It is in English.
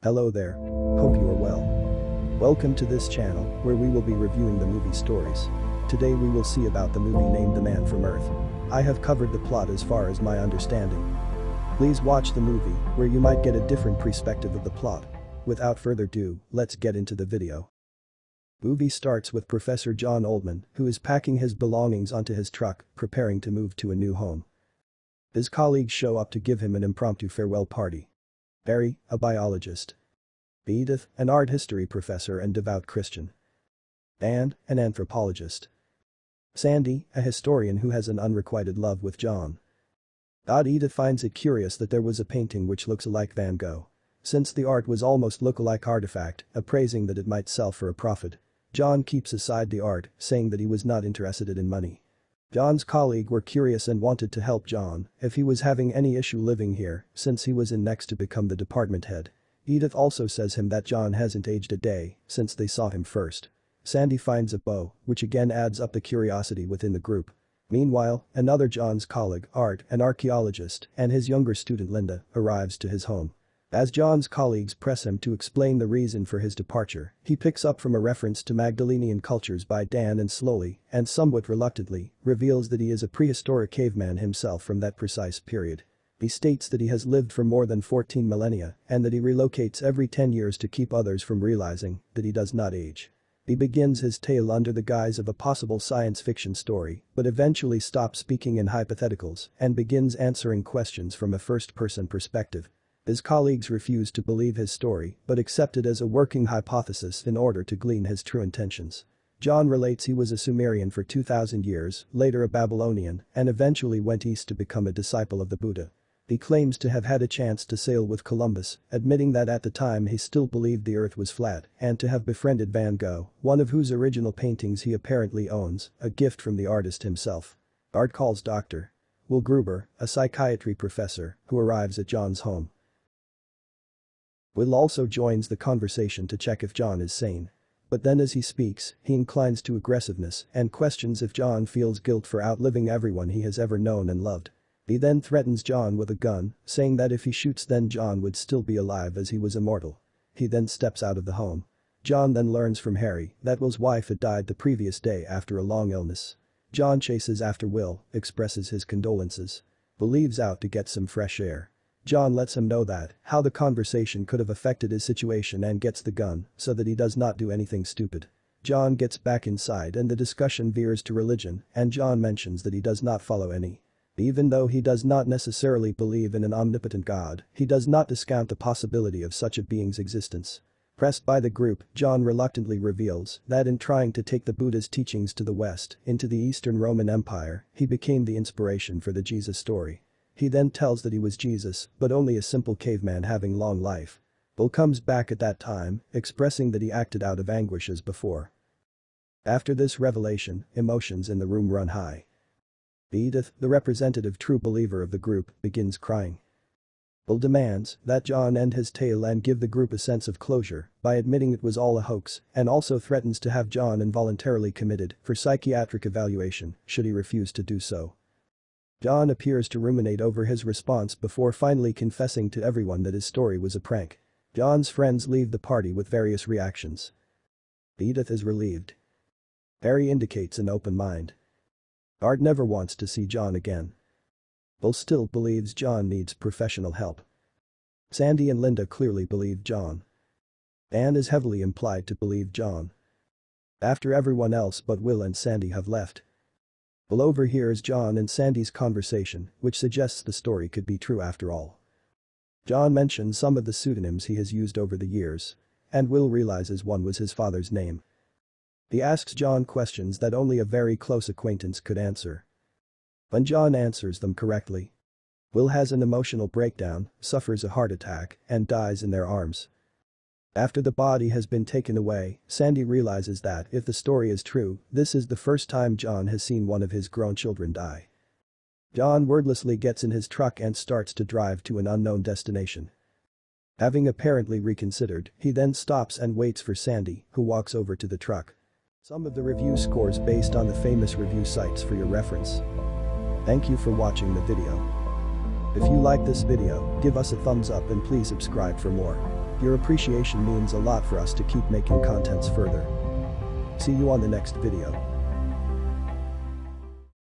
Hello there. Hope you are well. Welcome to this channel, where we will be reviewing the movie stories. Today we will see about the movie named The Man from Earth. I have covered the plot as far as my understanding. Please watch the movie, where you might get a different perspective of the plot. Without further ado, let's get into the video. Movie starts with Professor John Oldman, who is packing his belongings onto his truck, preparing to move to a new home. His colleagues show up to give him an impromptu farewell party. Barry, a biologist. Edith, an art history professor and devout Christian. And, an anthropologist. Sandy, a historian who has an unrequited love with John. Edith finds it curious that there was a painting which looks like Van Gogh. Since the art was almost look-alike artifact, appraising that it might sell for a profit. John keeps aside the art, saying that he was not interested in money. John's colleague were curious and wanted to help John if he was having any issue living here, since he was in next to become the department head. Edith also says him that John hasn't aged a day since they saw him first. Sandy finds a bow, which again adds up the curiosity within the group. Meanwhile, another John's colleague, Art, an archaeologist, and his younger student Linda, arrives to his home. As John's colleagues press him to explain the reason for his departure, he picks up from a reference to Magdalenian cultures by Dan and slowly, and somewhat reluctantly, reveals that he is a prehistoric caveman himself from that precise period. He states that he has lived for more than 14 millennia and that he relocates every 10 years to keep others from realizing that he does not age. He begins his tale under the guise of a possible science fiction story, but eventually stops speaking in hypotheticals and begins answering questions from a first-person perspective. His colleagues refuse to believe his story but accept it as a working hypothesis in order to glean his true intentions. John relates he was a Sumerian for 2,000 years, later a Babylonian, and eventually went east to become a disciple of the Buddha. He claims to have had a chance to sail with Columbus, admitting that at the time he still believed the earth was flat, and to have befriended Van Gogh, one of whose original paintings he apparently owns, a gift from the artist himself. Art calls Dr. Will Gruber, a psychiatry professor, who arrives at John's home. Will also joins the conversation to check if John is sane. But then as he speaks, he inclines to aggressiveness and questions if John feels guilt for outliving everyone he has ever known and loved. He then threatens John with a gun, saying that if he shoots then John would still be alive as he was immortal. He then steps out of the home. John then learns from Harry that Will's wife had died the previous day after a long illness. John chases after Will, expresses his condolences. Will leaves out to get some fresh air. John lets him know that how the conversation could have affected his situation and gets the gun so that he does not do anything stupid. John gets back inside and the discussion veers to religion, and John mentions that he does not follow any. Even though he does not necessarily believe in an omnipotent God, he does not discount the possibility of such a being's existence. Pressed by the group, John reluctantly reveals that in trying to take the Buddha's teachings to the West, into the Eastern Roman Empire, he became the inspiration for the Jesus story. He then tells that he was Jesus, but only a simple caveman having long life. Will comes back at that time, expressing that he acted out of anguish as before. After this revelation, emotions in the room run high. Edith, the representative true believer of the group, begins crying. Will demands that John end his tale and give the group a sense of closure by admitting it was all a hoax, and also threatens to have John involuntarily committed for psychiatric evaluation should he refuse to do so. John appears to ruminate over his response before finally confessing to everyone that his story was a prank. John's friends leave the party with various reactions. Edith is relieved. Harry indicates an open mind. Art never wants to see John again. Will still believes John needs professional help. Sandy and Linda clearly believe John. Anne is heavily implied to believe John. After everyone else but Will and Sandy have left, Will overhears John and Sandy's conversation, which suggests the story could be true after all. John mentions some of the pseudonyms he has used over the years, and Will realizes one was his father's name. He asks John questions that only a very close acquaintance could answer. When John answers them correctly, Will has an emotional breakdown, suffers a heart attack, and dies in their arms. After the body has been taken away, Sandy realizes that if the story is true, this is the first time John has seen one of his grown children die. John wordlessly gets in his truck and starts to drive to an unknown destination. Having apparently reconsidered, he then stops and waits for Sandy, who walks over to the truck. Some of the review scores based on the famous review sites for your reference. Thank you for watching the video. If you like this video, give us a thumbs up and please subscribe for more. Your appreciation means a lot for us to keep making contents further. See you on the next video.